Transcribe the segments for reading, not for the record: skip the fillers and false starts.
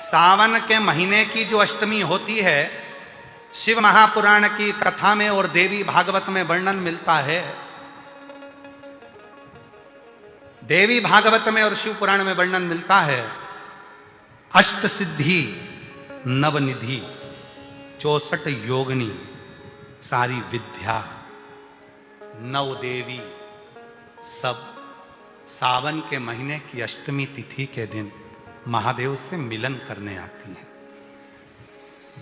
सावन के महीने की जो अष्टमी होती है, शिव महापुराण की कथा में और देवी भागवत में वर्णन मिलता है। देवी भागवत में और शिव पुराण में वर्णन मिलता है, अष्ट सिद्धि नवनिधि 64 योगिनी सारी विद्या नव देवी सब सावन के महीने की अष्टमी तिथि के दिन महादेव से मिलन करने आती हैं।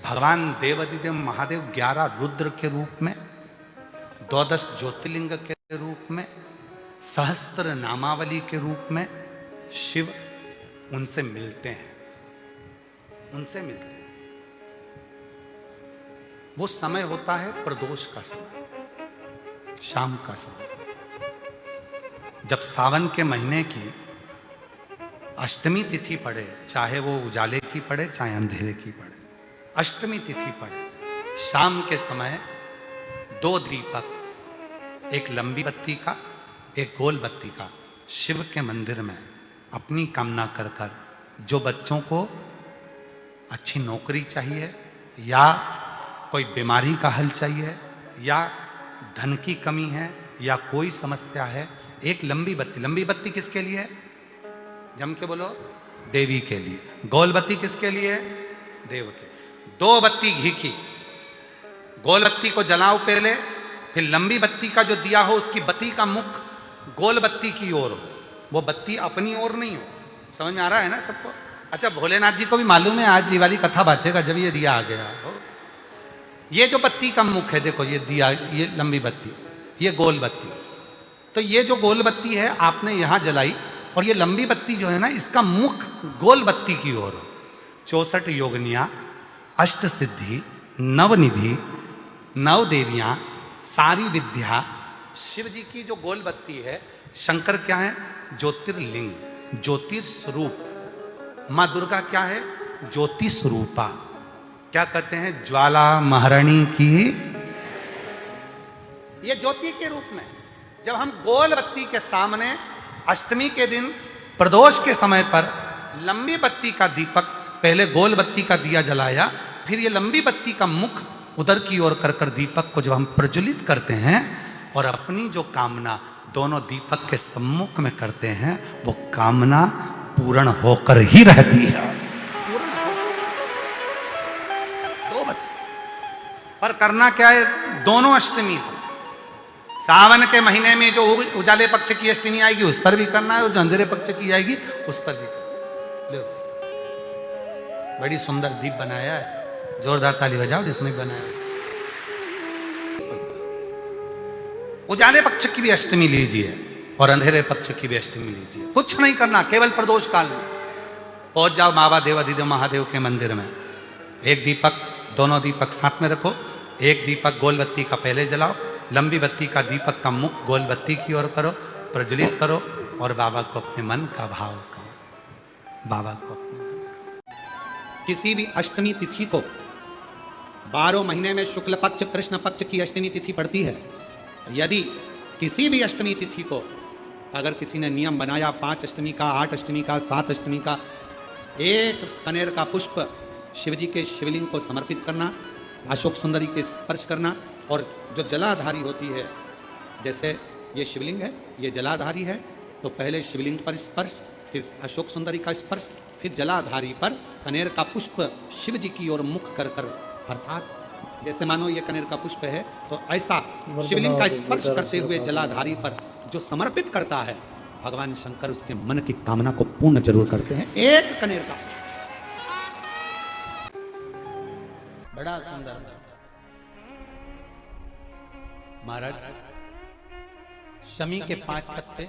भगवान देवाधिदेव महादेव 11 रुद्र के रूप में, 12 ज्योतिर्लिंग के रूप में, सहस्त्र नामावली के रूप में शिव उनसे मिलते हैं। वो समय होता है प्रदोष का समय, शाम का समय। जब सावन के महीने की अष्टमी तिथि पड़े, चाहे वो उजाले की पड़े चाहे अंधेरे की पड़े, अष्टमी तिथि पड़े, शाम के समय 2 दीपक, एक लंबी बत्ती का एक गोल बत्ती का, शिव के मंदिर में अपनी कामना कर कर, जो बच्चों को अच्छी नौकरी चाहिए या कोई बीमारी का हल चाहिए या धन की कमी है या कोई समस्या है, एक लंबी बत्ती किसके लिए है? जम के बोलो, देवी के लिए। गोल बत्ती किसके लिए है? देव के। 2 बत्ती घी की, गोल बत्ती को जलाओ पहले, फिर लंबी बत्ती का जो दिया हो उसकी बत्ती का मुख गोल बत्ती की ओर हो, वो बत्ती अपनी ओर नहीं हो। समझ में आ रहा है ना सबको? अच्छा, भोलेनाथ जी को भी मालूम है आज ये वाली कथा बाचेगा जब ये दिया आ गया हो। ये जो बत्ती का मुख है, देखो ये दिया, ये लंबी बत्ती, ये गोल बत्ती, तो ये जो गोल बत्ती है आपने यहां जलाई और ये लंबी बत्ती जो है ना, इसका मुख गोल बत्ती की ओर हो। 64 योगिनियां, अष्ट सिद्धि, नवनिधि, 9 देवियां, सारी विद्या। शिव जी की जो गोल बत्ती है, शंकर क्या है? ज्योतिर्लिंग, ज्योतिर्स्वरूप। मां दुर्गा क्या है? ज्योति स्वरूपा। क्या कहते हैं? ज्वाला महारानी की। ये ज्योति के रूप में जब हम गोल बत्ती के सामने अष्टमी के दिन प्रदोष के समय पर लंबी बत्ती का दीपक, पहले गोल बत्ती का दिया जलाया, फिर ये लंबी बत्ती का मुख उधर की ओर कर कर दीपक को जब हम प्रज्वलित करते हैं और अपनी जो कामना दोनों दीपक के सम्मुख में करते हैं, वो कामना पूर्ण होकर ही रहती है। दो बत्ती पर करना क्या है? दोनों अष्टमी पर, सावन के महीने में जो उजाले पक्ष की अष्टमी आएगी उस पर भी करना है, और जो अंधेरे पक्ष की आएगी उस पर भी करना है। बड़ी सुंदर दीप बनाया है, जोरदार ताली बजाओ जिसने बनाया। उजाले पक्ष की भी अष्टमी लीजिए और अंधेरे पक्ष की भी अष्टमी लीजिए। कुछ नहीं करना, केवल प्रदोष काल में पहुंच जाओ बाबा देवाधिदेव महादेव के मंदिर में। एक दीपक, दोनों दीपक साथ में रखो। एक दीपक गोल बत्ती का पहले जलाओ, लंबी बत्ती का दीपक का मुख गोल बत्ती की ओर करो, प्रज्वलित करो और बाबा को अपने मन का भाव करो। बाबा को अपने किसी भी अष्टमी तिथि को 12 महीने में शुक्ल पक्ष कृष्ण पक्ष की अष्टमी तिथि पड़ती है। यदि किसी भी अष्टमी तिथि को अगर किसी ने नियम बनाया 5 अष्टमी का, 8 अष्टमी का, 7 अष्टमी का, एक कनेर का पुष्प शिव जी के शिवलिंग को समर्पित करना, अशोक सुंदरी के स्पर्श करना, और जो जलाधारी होती है, जैसे ये शिवलिंग है, ये जलाधारी है, तो पहले शिवलिंग पर स्पर्श, फिर अशोक सुंदरी का स्पर्श, फिर जलाधारी पर कनेर का पुष्प शिव जी की ओर मुख कर कर, अर्थात जैसे मानो ये कनेर का पुष्प है, तो ऐसा शिवलिंग का स्पर्श करते हुए जलाधारी पर जो समर्पित करता है, भगवान शंकर उसके मन की कामना को पूर्ण जरूर करते हैं। एक कनेर का बड़ा सुंदर महाराज, शमी के 5 पत्ते,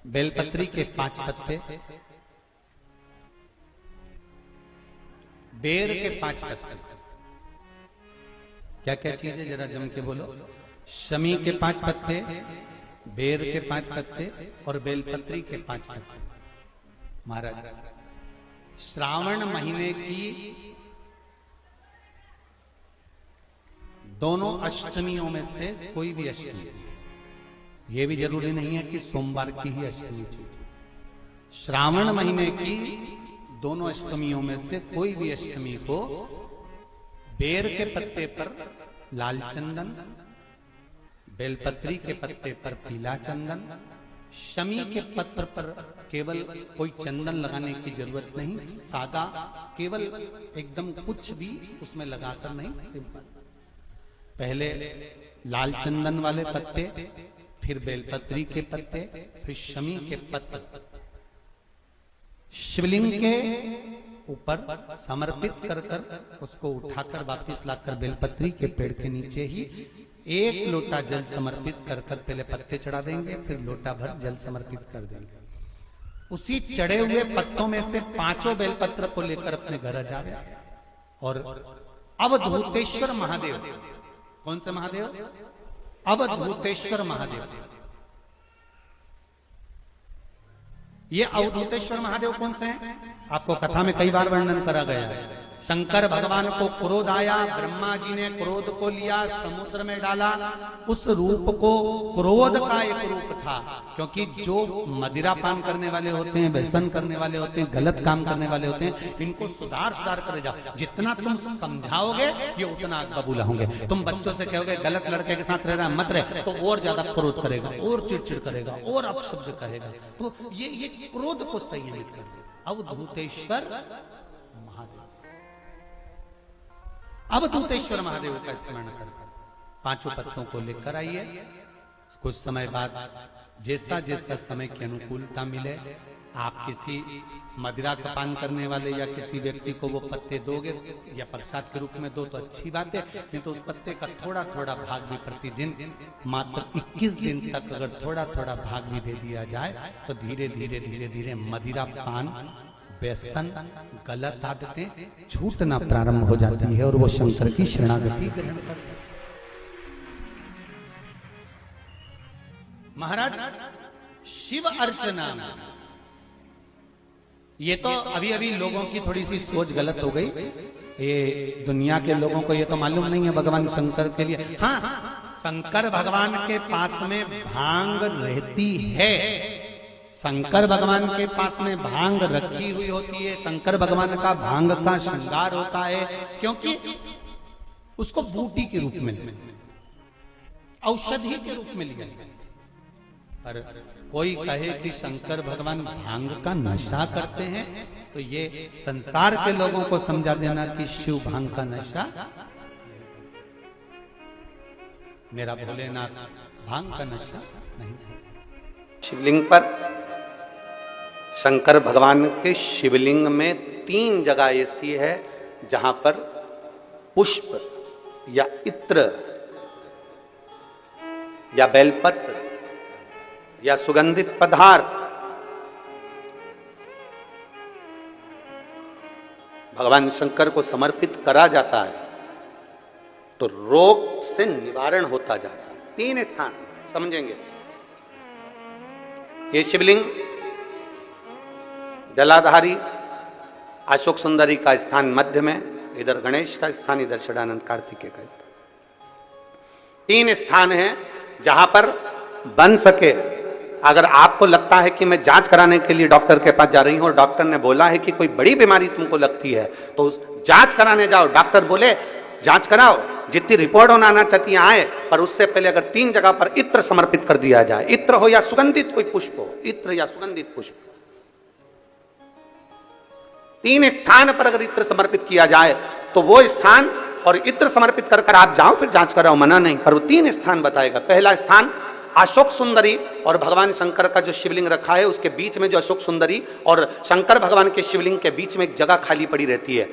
बेलपत्री के 5 पत्ते, बेर के 5 पत्ते। क्या क्या चीज है जरा जम के बोलो? शमी के 5 पत्ते, बेर के 5 पत्ते और बेलपत्री के 5 पत्ते। महाराज, श्रावण महीने की दोनों अष्टमियों में से कोई भी अष्टमी, ये भी जरूरी नहीं है कि सोमवार की ही अष्टमी थी। श्रावण महीने की दोनों अष्टमियों में से कोई भी अष्टमी को बेर के पत्ते पर लाल चंदन, बेलपत्री के पत्ते पर पीला चंदन, शमी के पत्र पर केवल कोई चंदन लगाने की जरूरत नहीं, सादा केवल एकदम कुछ भी उसमें लगाकर नहीं, सिंपल। पहले लाल चंदन वाले पत्ते, फिर बेलपत्री के पत्ते, फिर शमी के पत्र शिवलिंग के ऊपर समर्पित कर कर उसको उठाकर वापस लाकर बेलपत्री के पेड़ के नीचे ही एक लोटा जल समर्पित कर कर पहले पत्ते चढ़ा देंगे, फिर लोटा भर जल समर्पित कर देंगे। उसी चढ़े हुए पत्तों में से 5 बेलपत्र को लेकर अपने घर आ जाए और अवधूतेश्वर महादेव, कौन से महादेव? अवधूतेश्वर महादेव। ये अवधूतेश्वर महादेव कौन से हैं? आपको कथा में कई बार वर्णन करा गया है। शंकर भगवान को क्रोध आया, ब्रह्मा जी ने क्रोध को लिया, समुद्र में डाला। उस रूप को क्रोध का एक रूप था, क्योंकि जो मदिरा पान करने वाले होते हैं, व्यसन करने वाले होते हैं, गलत काम करने वाले होते हैं, इनको सुधार करे जाओ। जितना तुम समझाओगे ये उतना बबूला होंगे। तुम बच्चों से कहोगे गलत लड़के के साथ रह रहा मत रहे, तो और ज्यादा क्रोध करेगा, और चिड़चिड़ करेगा, और अपशब्द कहेगा। तो ये क्रोध को संयमित कर देगा। अवधूतेश्वर महादेव, अवधूतेश्वर महादेव का स्मरण कर 5 पत्तों को लेकर आइए। कुछ समय बाद जैसा जैसा समय की अनुकूलता मिले, आप किसी मदिरा का पान करने वाले या किसी व्यक्ति को वो पत्ते दोगे या प्रसाद के रूप में दो तो अच्छी बात है, नहीं तो उस पत्ते का थोड़ा थोड़ा भाग भी प्रतिदिन मात्र 21 दिन तक अगर थोड़ा थोड़ा भाग भी दे दिया जाए तो धीरे धीरे धीरे धीरे मदिरा पान, व्यसन, गलत आदतें छूटना प्रारंभ हो जाती है और वो शंकर की शरणागति ग्रहण करते। महाराज शिव अर्चना, ये तो अभी अभी लोगों की थोड़ी सी सोच गलत हो गई। ये दुनिया के लोगों को ये तो मालूम नहीं है भगवान शंकर के लिए। हाँ, शंकर भगवान के पास में भांग रहती है, शंकर भगवान के पास में भांग रखी हुई होती है। शंकर भगवान का भांग का श्रृंगार होता है, क्योंकि उसको बूटी के रूप में, औषधि के रूप में लिया जाए। पर कोई कहे कि शंकर भगवान भांग का नशा करते हैं, तो ये संसार के लोगों को समझा देना कि शिव भांग का नशा, मेरा भोलेनाथ भांग का नशा नहीं। शिवलिंग पर, शंकर भगवान के शिवलिंग में 3 जगह ऐसी है जहां पर पुष्प या इत्र या बेलपत्र या सुगंधित पदार्थ भगवान शंकर को समर्पित करा जाता है तो रोग से निवारण होता जाता है। 3 स्थान समझेंगे। ये शिवलिंग जलाधारी अशोक सुंदरी का स्थान मध्य में, इधर गणेश का स्थान, इधर षडानंद कार्तिकेय का स्थान। 3 स्थान हैं जहां पर बन सके। अगर आपको लगता है कि मैं जांच कराने के लिए डॉक्टर के पास जा रही हूं और डॉक्टर ने बोला है कि कोई बड़ी बीमारी तुमको लगती है तो जांच कराने जाओ, डॉक्टर बोले जांच कराओ, जितनी रिपोर्ट होना आना चाहती है आए, पर उससे पहले अगर 3 जगह पर इत्र समर्पित कर दिया जाए, इत्र हो या सुगंधित कोई पुष्प हो, इत्र या सुगंधित पुष्प, 3 स्थान पर अगर इत्र समर्पित किया जाए तो वो स्थान, और इत्र समर्पित कर आप जाओ फिर जांच कराओ, मना नहीं, पर वो 3 स्थान बताएगा। पहला स्थान अशोक सुंदरी, और भगवान शंकर का जो शिवलिंग रखा है उसके बीच में जो अशोक सुंदरी और शंकर भगवान के शिवलिंग के बीच में एक जगह खाली पड़ी रहती है।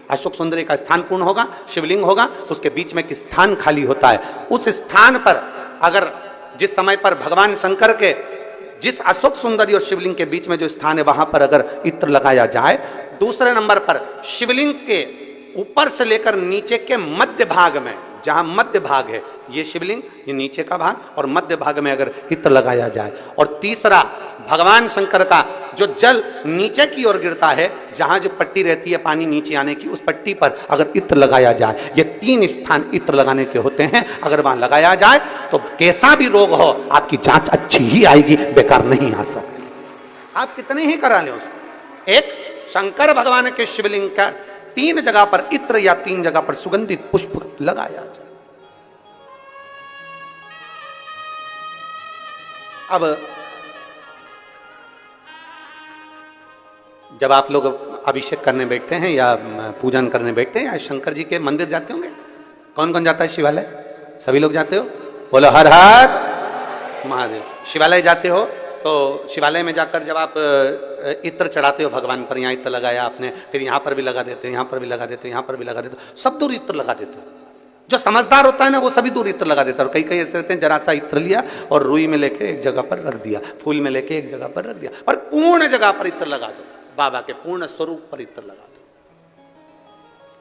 अशोक सुंदरी का स्थान पूर्ण होगा, शिवलिंग होगा, उसके बीच में एक स्थान खाली होता है। उस स्थान पर अगर जिस समय पर भगवान शंकर के जिस अशोक सुंदरी और शिवलिंग के बीच में जो स्थान है वहां पर अगर इत्र लगाया जाए, दूसरे नंबर पर शिवलिंग के ऊपर से लेकर नीचे के मध्य भाग में, जहां मध्य भाग है ये शिवलिंग, ये नीचे का भाग, और मध्य भाग में अगर इत्र लगाया जाए, और तीसरा भगवान शंकर का जो जल नीचे की ओर गिरता है, जहां जो पट्टी रहती है पानी नीचे आने की, उस पट्टी पर अगर इत्र लगाया जाए, ये 3 स्थान इत्र लगाने के होते हैं। अगर वहां लगाया जाए तो कैसा भी रोग हो आपकी जांच अच्छी ही आएगी, बेकार नहीं आ सकती। आप कितने ही करा ले उसको। एक शंकर भगवान के शिवलिंग का 3 जगह पर इत्र या 3 जगह पर सुगंधित पुष्प लगाया जाए। अब जब आप लोग अभिषेक करने बैठते हैं या पूजन करने बैठते हैं या शंकर जी के मंदिर जाते होंगे, कौन कौन जाता है शिवालय? सभी लोग जाते हो? बोलो हर हर महादेव। शिवालय जाते हो तो शिवालय में जाकर जब आप इत्र चढ़ाते हो भगवान पर, यहाँ इत्र लगाया आपने, फिर यहाँ पर भी लगा देते हो, यहाँ पर भी लगा देते हो, यहाँ पर भी लगा देते हो, सब दूर इत्र लगा देते हो। जो समझदार होता है ना वो सभी दूर इत्र लगा देता है। और कई कई ऐसे रहते हैं जरा सा इत्र लिया और रुई में लेके एक जगह पर रख दिया, फूल में लेके एक जगह पर रख दिया, और पूर्ण जगह पर इत्र लगा दो, बाबा के पूर्ण स्वरूप पर इत्र लगा दो।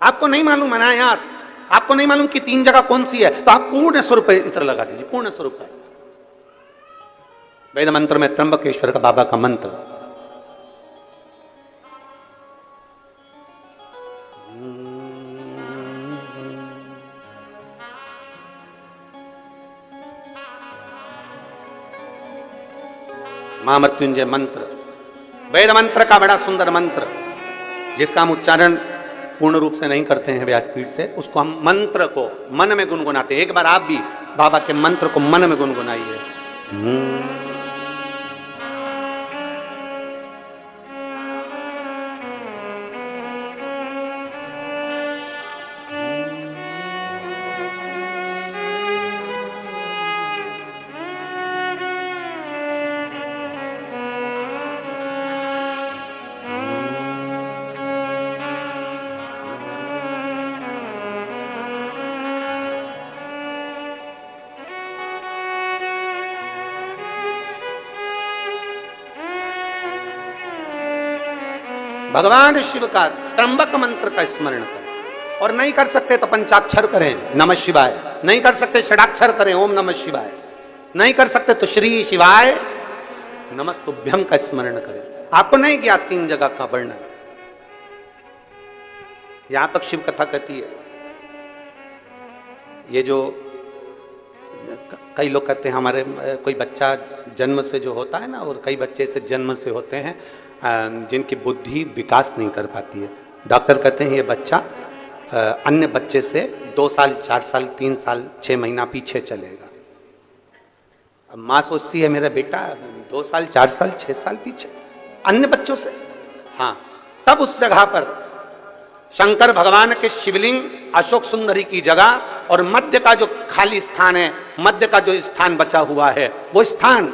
आपको नहीं मालूम अनायास, आपको नहीं मालूम कि 3 जगह कौन सी है, तो आप पूर्ण स्वरूप पर इत्र लगा दीजिए, पूर्ण स्वरूप पर। वेद मंत्र में त्र्यंबकेश्वर का बाबा का मंत्र, महामृत्युंजय मंत्र, वेद मंत्र का बड़ा सुंदर मंत्र, जिसका हम उच्चारण पूर्ण रूप से नहीं करते हैं व्यासपीठ से, उसको हम मंत्र को मन में गुनगुनाते हैं। एक बार आप भी बाबा के मंत्र को मन में गुनगुनाइए। भगवान शिव का त्र्यंबक मंत्र का स्मरण करें, और नहीं कर सकते तो पंचाक्षर करें नमः शिवाय, नहीं कर सकते षडाक्षर करें ओम नमः शिवाय, नहीं कर सकते तो श्री शिवाय नमस्तुभ्यम का स्मरण करें। आपको नहीं किया 3 जगह का वर्णन, यहां तक शिव कथा कहती है। ये जो कई लोग कहते हैं हमारे कोई बच्चा जन्म से जो होता है ना, और कई बच्चे से जन्म से होते हैं जिनकी बुद्धि विकास नहीं कर पाती है। डॉक्टर कहते हैं ये बच्चा अन्य बच्चे से 2 साल 4 साल 3 साल 6 महीना पीछे चलेगा। अब माँ सोचती है मेरा बेटा 2 साल 4 साल 6 साल पीछे अन्य बच्चों से। हाँ, तब उस जगह पर शंकर भगवान के शिवलिंग, अशोक सुंदरी की जगह और मध्य का जो खाली स्थान है, मध्य का जो स्थान बचा हुआ है, वो स्थान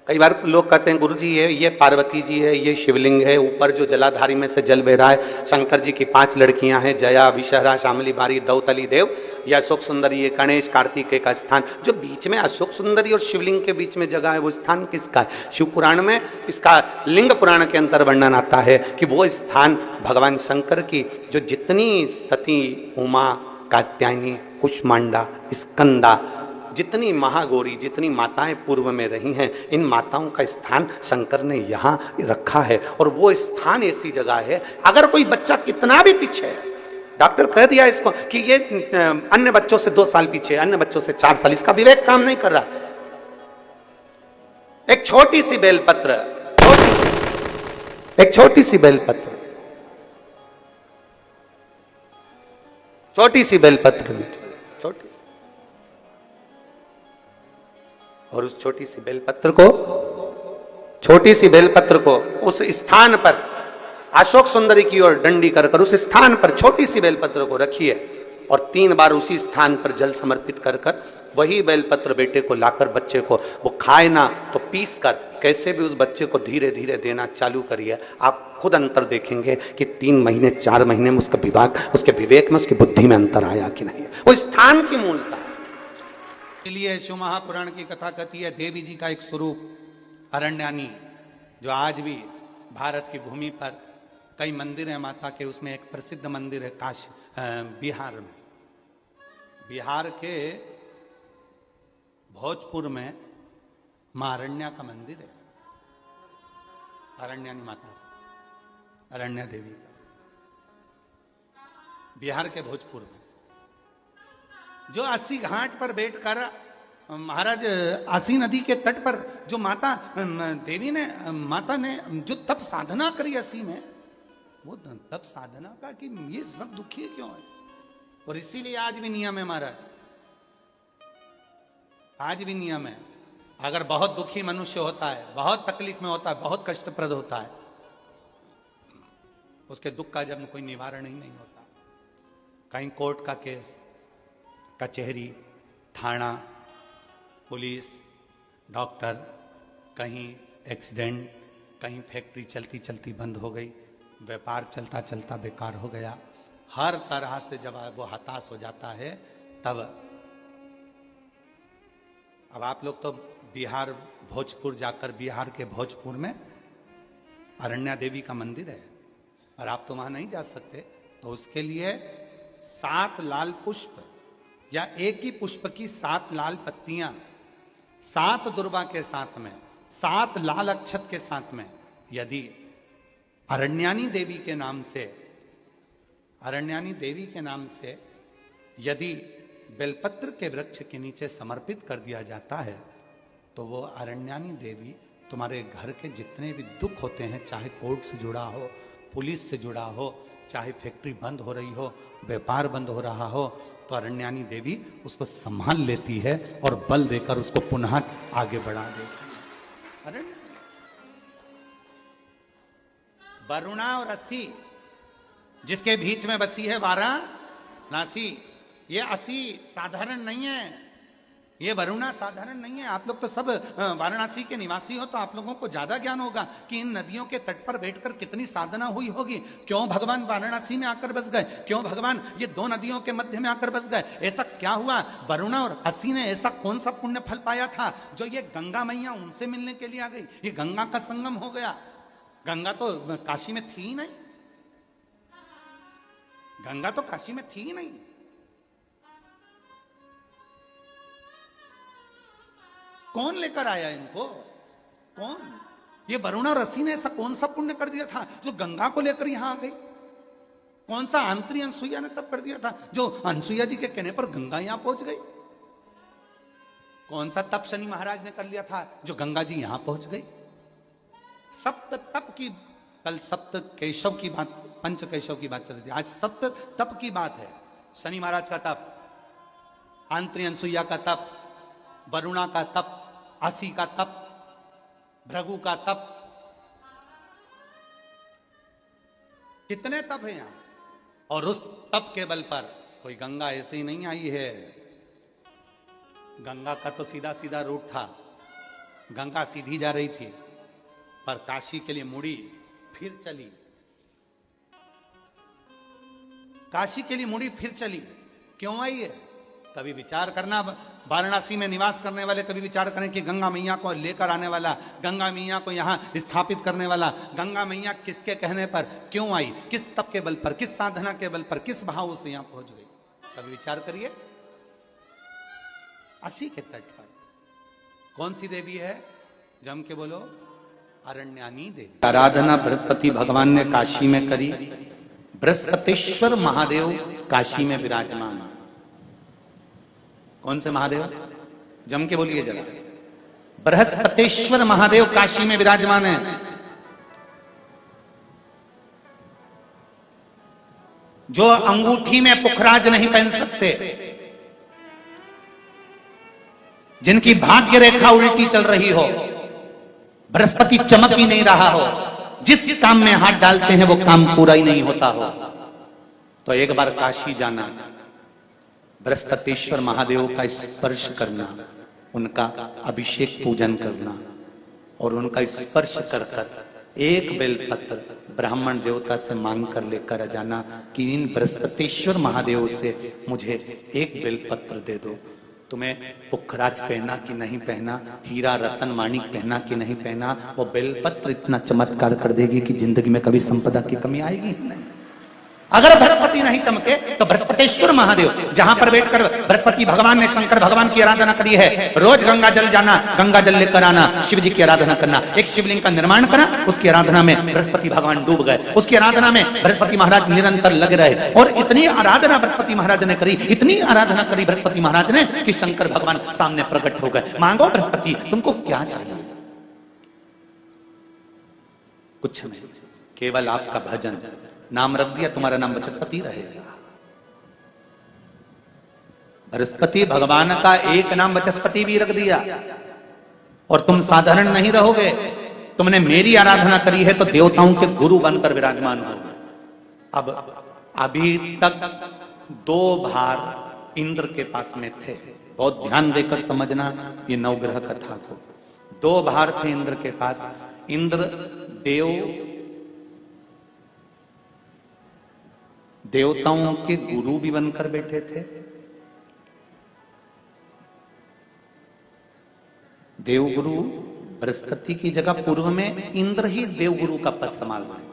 कई बार लोग कहते हैं गुरुजी ये पार्वती जी है, ये शिवलिंग है, ऊपर जो जलाधारी में से जल बह रहा है, शंकर जी की 5 लड़कियां हैं, जया, विषहरा, शामली, बारी, दौतली देव, ये अशोक सुंदरी, ये गणेश कार्तिकेय का स्थान। जो बीच में अशोक सुंदरी और शिवलिंग के बीच में जगह है, वो स्थान किसका है? शिव पुराण में इसका लिंग पुराण के अंतर वर्णन आता है कि वो स्थान भगवान शंकर की जो जितनी सती, उमा, कात्यायनी, कुष्मांडा, स्कंदा, जितनी महागौरी, जितनी माताएं पूर्व में रही हैं, इन माताओं का स्थान शंकर ने यहाँ रखा है। और वो स्थान ऐसी जगह है, अगर कोई बच्चा कितना भी पीछे है, डॉक्टर कह दिया इसको कि ये अन्य बच्चों से 2 साल पीछे, अन्य बच्चों से 4 साल, इसका विवेक काम नहीं कर रहा। एक छोटी सी बेलपत्र, एक छोटी सी बेलपत्र, छोटी सी बेलपत्र, छोटी सी, और उस छोटी सी बेलपत्र को, छोटी सी बेलपत्र को उस स्थान पर अशोक सुंदरी की ओर डंडी कर कर उस स्थान पर छोटी सी बेलपत्र को रखिए, और 3 बार उसी स्थान पर जल समर्पित कर कर वही बेलपत्र बेटे को लाकर बच्चे को, वो खाए ना तो पीस कर कैसे भी उस बच्चे को धीरे धीरे देना चालू करिए। आप खुद अंतर देखेंगे कि 3 महीने 4 महीने में उसका विभाग, उसके विवेक में, उसकी बुद्धि में अंतर आया कि नहीं। वो स्थान की मूलता। इसलिए शिव महापुराण की कथा कहती है देवी जी का एक स्वरूप अरण्यानी, जो आज भी भारत की भूमि पर कई मंदिर हैं माता के, उसमें एक प्रसिद्ध मंदिर है बिहार में, बिहार के भोजपुर में मां अरण्या का मंदिर है, अरण्यानी माता, अरण्या देवी का, बिहार के भोजपुर में, जो 80 घाट पर बैठकर महाराज आसी नदी के तट पर जो माता ने जो तप साधना करी असी में, वो तप साधना का कि ये सब दुखी क्यों है। और इसीलिए आज भी नियम है महाराज, आज भी नियम है, अगर बहुत दुखी मनुष्य होता है, बहुत तकलीफ में होता है, बहुत कष्टप्रद होता है, उसके दुख का जब कोई निवारण ही नहीं होता, कहीं कोर्ट का केस, कचहरी, थाना, पुलिस, डॉक्टर, कहीं एक्सीडेंट, कहीं फैक्ट्री चलती चलती बंद हो गई, व्यापार चलता चलता बेकार हो गया, हर तरह से जब वो हताश हो जाता है, तब अब आप लोग तो बिहार भोजपुर जाकर, बिहार के भोजपुर में अरण्या देवी का मंदिर है, और आप तो वहां नहीं जा सकते, तो उसके लिए 7 लाल पुष्प या एक ही पुष्प की 7 लाल पत्तियां, 7 दुर्वा के साथ में, 7 लाल अक्षत के साथ में, यदि अरण्यानी देवी के नाम से, अरण्यानी देवी के नाम से यदि बेलपत्र के वृक्ष के नीचे समर्पित कर दिया जाता है, तो वो अरण्यानी देवी तुम्हारे घर के जितने भी दुख होते हैं, चाहे कोर्ट से जुड़ा हो, पुलिस से जुड़ा हो, चाहे फैक्ट्री बंद हो रही हो, व्यापार बंद हो रहा हो, तो अरण्यानी देवी उसको संभाल लेती है और बल देकर उसको पुनः आगे बढ़ा देती है। वरुणा और असी जिसके बीच में बसी है वाराणसी, ये असी साधारण नहीं है, ये वरुणा साधारण नहीं है। आप लोग तो सब वाराणसी के निवासी हो, तो आप लोगों को ज्यादा ज्ञान होगा कि इन नदियों के तट पर बैठकर कितनी साधना हुई होगी। क्यों भगवान वाराणसी में आकर बस गए, क्यों भगवान ये 2 नदियों के मध्य में आकर बस गए, ऐसा क्या हुआ? वरुणा और असी ने ऐसा कौन सा पुण्य फल पाया था जो ये गंगा मैया उनसे मिलने के लिए आ गई, ये गंगा का संगम हो गया। गंगा तो काशी में थी ही नहीं, गंगा तो काशी में थी ही नहीं। कौन लेकर आया इनको? कौन? ये वरुणा रसी ने ऐसा कौन सा पुण्य कर दिया था जो गंगा को लेकर यहां आ गई? कौन सा आंतरी अनसुईया ने तब कर दिया था जो अनसुईया जी के कहने पर गंगा यहां पहुंच गई? कौन सा तप शनि महाराज ने कर लिया था जो गंगा जी यहां पहुंच गई? सप्त तप की, कल सप्त केशव की बात, पंच केशव की बात चल रही थी, आज सप्त तप की बात है। शनि महाराज का तप, आंतरी अनसुईया का तप, वरुणा का तप, असी का तप, भृगु का तप, कितने तप है यहां। और उस तप के बल पर कोई गंगा ऐसे ही नहीं आई है। गंगा का तो सीधा सीधा रूट था, गंगा सीधी जा रही थी, पर काशी के लिए मुड़ी फिर चली, काशी के लिए मुड़ी फिर चली। क्यों आई है? कभी विचार करना, वाराणसी में निवास करने वाले कभी विचार करें कि गंगा मैया को लेकर आने वाला, गंगा मैया को यहाँ स्थापित करने वाला, गंगा मैया किसके कहने पर क्यों आई, किस तप के बल पर, किस साधना के बल पर, किस भाव से यहाँ पहुंच गई? कभी विचार करिए। असी के तट पर कौन सी देवी है? जम के बोलो, अरण्यानी देवी। आराधना बृहस्पति भगवान ने काशी में करी। बृहस्पतिश्वर महादेव काशी में विराजमान। कौन से महादेव? जम के बोलिए जरा। बृहस्पतिश्वर महादेव काशी में विराजमान है, जो अंगूठी में पुखराज नहीं पहन सकते, जिनकी भाग्य रेखा उल्टी चल रही हो, बृहस्पति चमक ही नहीं रहा हो, जिस काम में हाथ डालते हैं वो काम पूरा ही नहीं होता हो, तो एक बार काशी जाना, बृहस्पतिश्वर महादेव का स्पर्श करना, उनका अभिषेक पूजन करना, और उनका स्पर्श कर कर एक बेलपत्र ब्राह्मण देवता से मांग कर लेकर जाना कि इन बृहस्पतिश्वर महादेव से मुझे एक बेलपत्र दे दो। तुम्हें पुखराज पहना कि नहीं पहना, हीरा रतन माणिक पहना कि नहीं पहना, वो बेलपत्र इतना चमत्कार कर देगी कि जिंदगी में कभी संपदा की कमी आएगी ही नहीं। अगर बृहस्पति नहीं चमके तो बृहस्पतेश्वर महादेव, जहां पर बैठकर बृहस्पति भगवान ने शंकर भगवान की आराधना करी है, रोज गंगा जल जाना, गंगा जल लेकर आना, शिव जी की आराधना करना, एक शिवलिंग का निर्माण करा, उसकी आराधना में बृहस्पति भगवान डूब गए, उसकी आराधना में बृहस्पति महाराज निरंतर लगे रहे, और इतनी आराधना बृहस्पति महाराज ने करी, इतनी आराधना करी बृहस्पति महाराज ने कि शंकर भगवान सामने प्रकट हो गए। मांगो बृहस्पति, तुमको क्या चाहिए? कुछ नहीं, केवल आपका भजन। नाम रख दिया, तुम्हारा नाम बृहस्पति रहेगा। बृहस्पति भगवान का एक नाम बृहस्पति भी रख दिया, और तुम साधारण नहीं रहोगे। तुमने मेरी आराधना करी है तो देवताओं के गुरु बनकर विराजमान होगे। अब अभी तक 2 भार इंद्र के पास में थे, बहुत ध्यान देकर समझना ये नवग्रह कथा को। 2 भार थे इंद्र के पास। इंद्र देवताओं के गुरु भी बनकर बैठे थे, देवगुरु बृहस्पति की जगह पूर्व में इंद्र ही देवगुरु का पद संभाल रहे,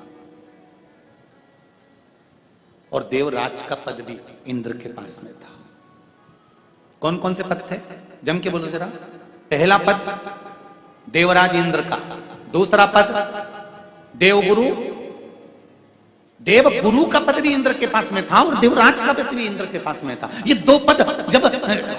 और देवराज का पद भी इंद्र के पास में था। कौन कौन से पद थे? जम के बोलो जरा। पहला पद देवराज इंद्र का, दूसरा पद देवगुरु, देवगुरु का पद भी इंद्र के पास में था, और देवराज का पद भी इंद्र के पास में था। ये 2 पद जब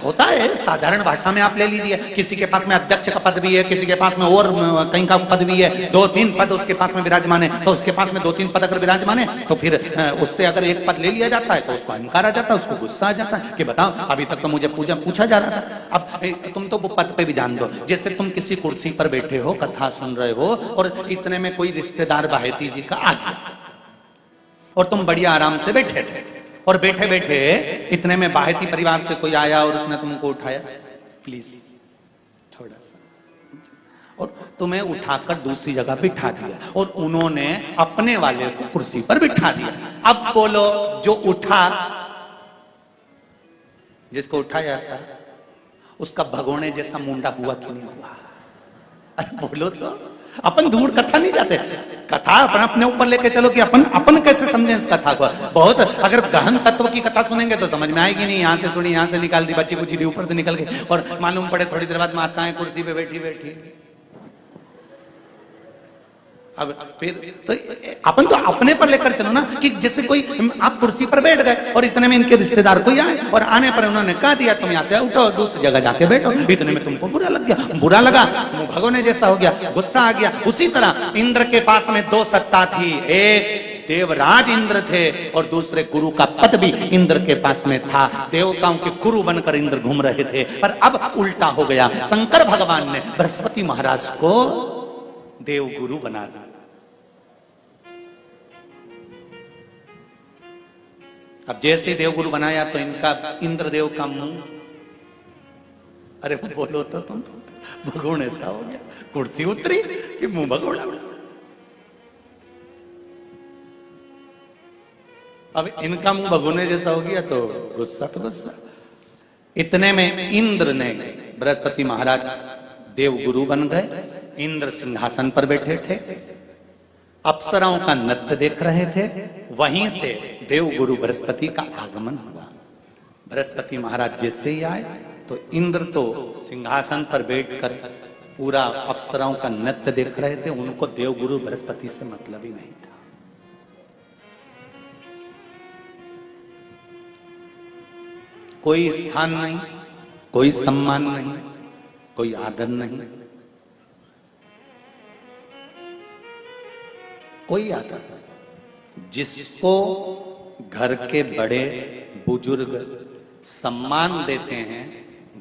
होता है साधारण भाषा में, आप ले लीजिए, किसी के पास में अध्यक्ष का पद भी है, किसी के पास में और कहीं का पद भी है, 2-3 पद उसके पास में विराजमान है, तो उसके पास में 2-3 पद अगर विराजमान है तो फिर उससे अगर एक पद ले लिया जाता है तो उसको अहंकार आ जाता है, उसको गुस्सा आ जाता है कि बताओ अभी तक तो मुझे पूछा जा रहा था, अब तुम तो वो पद पे भी जान दो। जैसे तुम किसी कुर्सी पर बैठे हो, कथा सुन रहे हो, और इतने में कोई रिश्तेदार बाहेती जी का आ गया, और तुम बढ़िया आराम से बैठे थे, और बैठे बैठे इतने में बाहेती परिवार से कोई आया और उसने तुमको उठाया, प्लीज थोड़ा सा, और तुम्हें उठाकर दूसरी जगह बिठा दिया, और उन्होंने अपने वाले को कुर्सी पर बिठा दिया। अब बोलो, जो उठा, जिसको उठाया था, उसका भगोने जैसा मुंडा हुआ कि नहीं हुआ? अरे बोलो तो। अपन दूर कथा नहीं जाते, कथा अपन अपने ऊपर लेके चलो कि अपन कैसे समझें इस कथा को। बहुत अगर गहन तत्व की कथा सुनेंगे तो समझ में आएगी नहीं। यहां से सुनी, यहां से निकाल दी, बच्ची कुछ दी, ऊपर से निकल गई, और मालूम पड़े थोड़ी देर बाद माताएं कुर्सी पे बैठी बैठी। अब फिर तो अपन तो अपने पर लेकर चलो ना, कि जैसे कोई आप कुर्सी पर बैठ गए और इतने में इनके रिश्तेदार कोई आए, और आने पर उन्होंने कह दिया तुम यहाँ से उठो, दूसरी जगह जाके बैठो, इतने में तुमको बुरा लग गया, बुरा लगा, मुंह भगोने जैसा हो गया, गुस्सा आ गया। उसी तरह इंद्र के पास में 2 सत्ता थी, एक देवराज इंद्र थे, और दूसरे गुरु का पद भी इंद्र के पास में था। देवताओं के गुरु बनकर इंद्र घूम रहे थे, पर अब उल्टा हो गया। शंकर भगवान ने बृहस्पति महाराज को देवगुरु बना दिया। अब जैसे देवगुरु बनाया तो इनका इंद्रदेव का मुंह, अरे बोलो तो तुम, भगोन ऐसा हो गया, कुर्सी उतरी कि मुंह भगोड़ा। अब इनका मुंह भगोने जैसा हो गया तो गुस्सा तो गुस्सा। इतने में इंद्र ने, बृहस्पति महाराज देवगुरु बन गए, इंद्र सिंहासन पर बैठे थे, अप्सराओं का नृत्य देख रहे थे। वहीं से देवगुरु बृहस्पति का आगमन हुआ। बृहस्पति महाराज जैसे ही आए तो इंद्र तो सिंहासन पर बैठकर पूरा अप्सराओं का नृत्य देख रहे थे, उनको देवगुरु बृहस्पति से मतलब ही नहीं था। कोई स्थान नहीं, कोई सम्मान नहीं, कोई आदर नहीं, कोई आदर। जिसको घर के बड़े बुजुर्ग सम्मान देते हैं,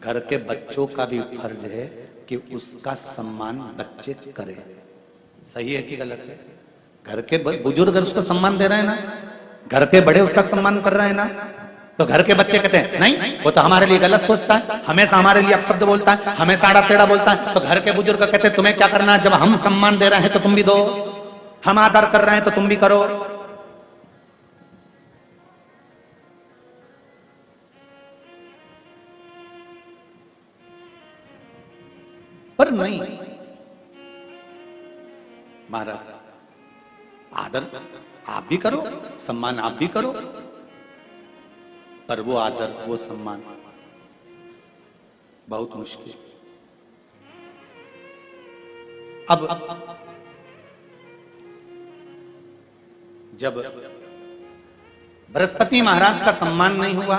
घर के बच्चों का भी फर्ज है कि उसका सम्मान बच्चे करें। सही है कि गलत है? घर के बुजुर्ग उसका सम्मान दे रहे हैं ना, घर के बड़े उसका सम्मान कर रहे हैं ना, तो घर के बच्चे कहते हैं नहीं, वो तो हमारे लिए गलत सोचता है, हमेशा हमारे लिए अपशब्द बोलता है, हमेशा आड़ा टेढ़ा बोलता है। तो घर के बुजुर्ग कहते हैं तुम्हें क्या करना है, जब हम सम्मान दे रहे हैं तो तुम भी दो, हम आदर कर रहे हैं तो तुम भी करो। पर नहीं महाराज, आदर आप भी करो, सम्मान आप भी करो, पर वो आदर वो सम्मान बहुत मुश्किल। अब जब बृहस्पति महाराज का सम्मान नहीं हुआ,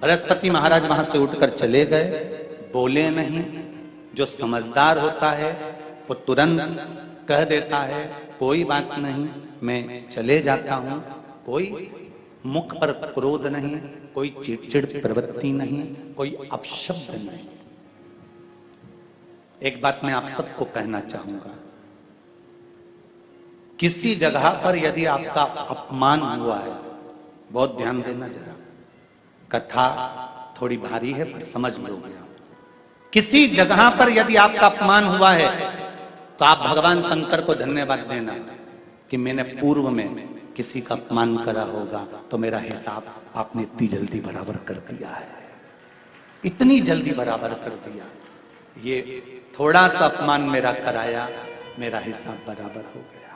बृहस्पति महाराज वहां से उठकर चले गए, बोले नहीं। जो समझदार होता है वो तुरंत कह देता है कोई बात नहीं, मैं चले जाता हूं। कोई मुख पर क्रोध नहीं, कोई चिड़चिड़ प्रवृत्ति नहीं, कोई अपशब्द नहीं। एक बात मैं आप सबको कहना चाहूंगा, किसी जगह पर यदि आपका अपमान हुआ है, बहुत ध्यान देना जरा, कथा थोड़ी भारी है पर समझ लोगे आप। किसी जगह पर यदि आपका अपमान हुआ है तो आप भगवान शंकर को धन्यवाद देना कि मैंने पूर्व में किसी का अपमान करा होगा तो मेरा हिसाब आपने इतनी जल्दी बराबर कर दिया है, इतनी जल्दी बराबर कर दिया। ये थोड़ा सा अपमान मेरा कराया, मेरा हिसाब बराबर हो गया।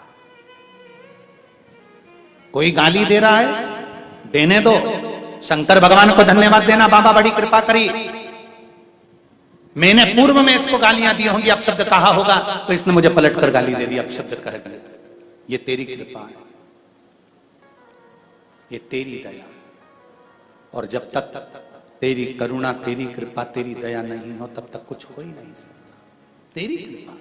कोई गाली दे रहा है, देने दो, शंकर भगवान को धन्यवाद देना, बाबा बड़ी कृपा करी, मैंने पूर्व में इसको गालियां दी होंगी, अपशब्द कहा होगा तो इसने मुझे पलट कर गाली दे दी, अपशब्द कह दिया। ये तेरी कृपा है, ये तेरी दया। और जब तक तेरी करुणा, तेरी कृपा, तेरी दया नहीं हो तब तक कुछ हो ही नहीं सकता। तेरी कृपा,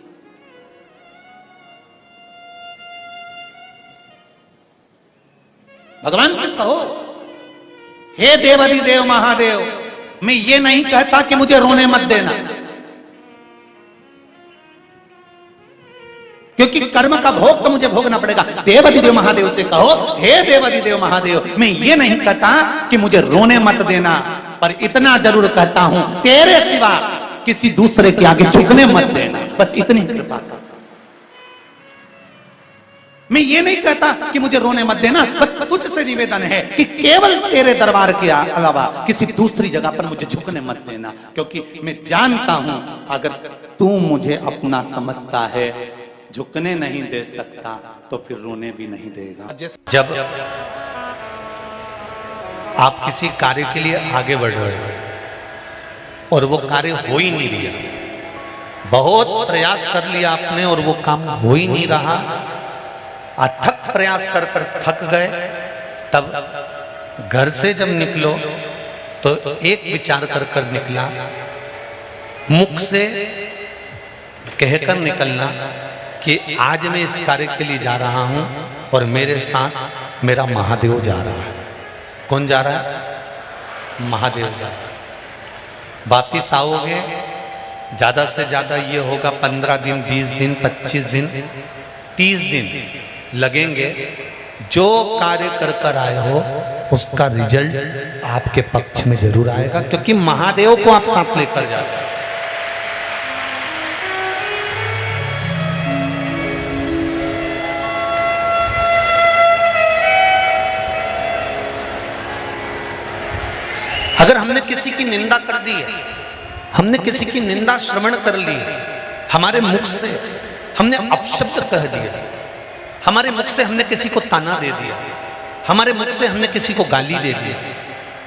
भगवान से कहो, हे देवाधिदेव महादेव, मैं ये नहीं कहता कि मुझे रोने मत देना, क्योंकि कर्म का भोग तो मुझे भोगना पड़ेगा। देवाधिदेव महादेव से कहो, हे देवाधिदेव महादेव, मैं ये नहीं कहता कि मुझे रोने मत देना, पर इतना जरूर कहता हूं, तेरे सिवा किसी दूसरे के आगे झुकने मत देना, बस इतनी कृपा कर। मैं ये नहीं कहता कि मुझे रोने मत देना, बस तुझसे निवेदन है कि केवल तेरे दरबार के अलावा किसी दूसरी जगह पर मुझे झुकने मत देना, क्योंकि मैं जानता हूं अगर तू मुझे अपना समझता है, झुकने नहीं दे सकता तो फिर रोने भी नहीं देगा। जब आप किसी कार्य के लिए आगे बढ़ रहे हो और वो कार्य हो ही नहीं रहा, बहुत प्रयास कर लिया आपने और वो काम हो ही नहीं रहा, अथक प्रयास कर कर थक गए, तब घर से जब निकलो तो एक विचार कर कर निकला, मुख से कहकर निकलना कि आज मैं इस कार्य के लिए जा रहा हूं और मेरे साथ मेरा महादेव जा रहा है। कौन जा रहा है? महादेव जा रहा है। वापिस आओगे, ज्यादा से ज्यादा ये होगा 15 दिन, 20 दिन, 25 दिन, 30 दिन लगेंगे। जो कार्य कर कर आए हो उसका रिजल्ट आपके पक्ष में जरूर आएगा, क्योंकि महादेव को आप साथ लेकर जाते हैं। अगर हमने किसी की निंदा कर दी है, हमने किसी की निंदा श्रवण कर ली है, हमारे मुख से हमने अपशब्द कह दिया, हमारे मुख से हमने किसी को ताना दे दिया, हमारे मुख से हमने किसी को गाली दे दी,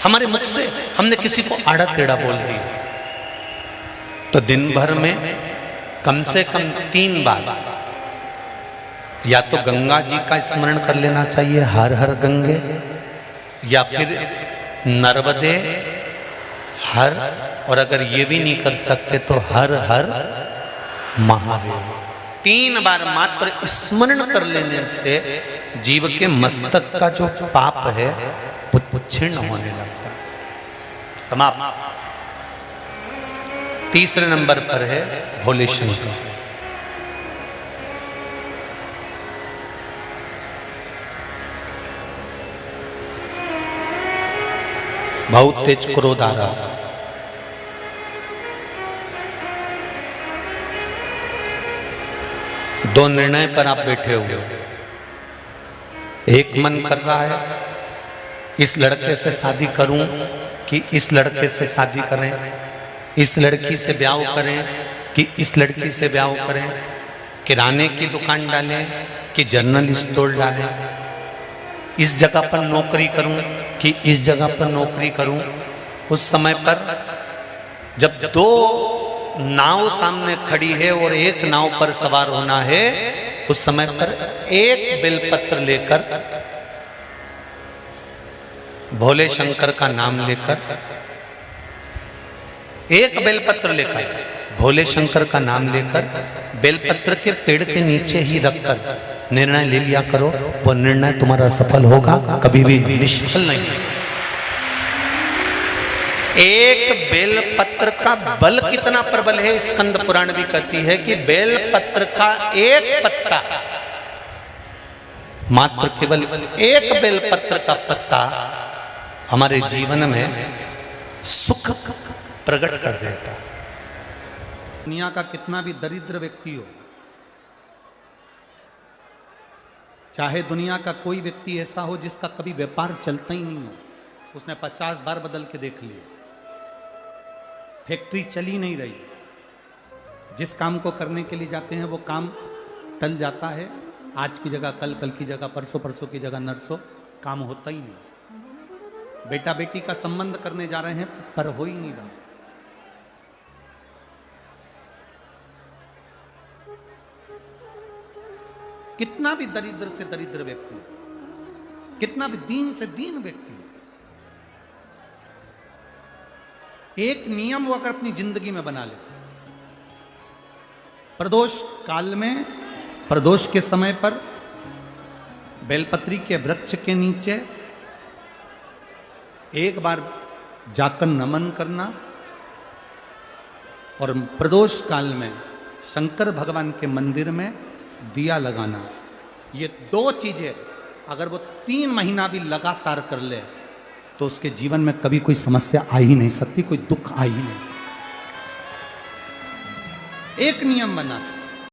हमारे मुख से हमने किसी को आड़ा टेढ़ा बोल दिया, तो दिन भर में कम से कम 3 बार या तो गंगा जी का स्मरण कर लेना चाहिए, हर हर गंगे, या फिर नर्मदे हर, और अगर ये भी नहीं कर सकते तो हर हर महादेव। 3 बार मात्र स्मरण कर लेने से जीव के मस्तक का जो पाप है वो क्षीण होने लगता है। समाप्त। तीसरे नंबर पर है भोले शंकर। बहुत तेज क्रोध आ रहा, दो निर्णय पर आप बैठे हुए हो। एक मन कर रहा है इस लड़के से शादी करूं कि इस लड़के से शादी करें, इस लड़की से ब्याह करें कि इस लड़की से ब्याह करें, किराने की दुकान डालें कि जनरल स्टोर डालें, इस जगह पर नौकरी करूं कि इस जगह पर नौकरी करूं। उस समय पर जब दो नाव सामने खड़ी है और एक नाव पर सवार होना है, उस समय पर एक बेलपत्र लेकर, भोले शंकर का नाम लेकर, एक बेलपत्र लेकर, भोले शंकर का नाम लेकर, बेलपत्र के पेड़ के नीचे ही रखकर निर्णय ले लिया करो। वो निर्णय तुम्हारा सफल होगा, कभी भी निष्फल नहीं। एक बेलपत्र का बल कितना प्रबल है, स्कंद पुराण भी कहती है कि बेलपत्र का एक पत्ता, मात्र केवल एक बेलपत्र का पत्ता हमारे जीवन में सुख प्रकट कर देता है। दुनिया का कितना भी दरिद्र व्यक्ति हो, चाहे दुनिया का कोई व्यक्ति ऐसा हो जिसका कभी व्यापार चलता ही नहीं हो, उसने 50 बार बदल के देख लिए, फैक्ट्री चली नहीं रही, जिस काम को करने के लिए जाते हैं वो काम टल जाता है, आज की जगह कल, कल की जगह परसों, परसों की जगह नरसों, काम होता ही नहीं। बेटा बेटी का संबंध करने जा रहे हैं पर हो ही नहीं रहा। कितना भी दरिद्र से दरिद्र व्यक्ति, कितना भी दीन से दीन व्यक्ति, एक नियम वो अगर अपनी जिंदगी में बना ले, प्रदोष काल में, प्रदोष के समय पर बेलपत्री के वृक्ष के नीचे एक बार जाकर नमन करना, और प्रदोष काल में शंकर भगवान के मंदिर में दिया लगाना, ये दो चीजें अगर वो 3 महीना भी लगातार कर ले तो उसके जीवन में कभी कोई समस्या आ ही नहीं सकती, कोई दुख आ ही नहीं सकता। एक नियम बना,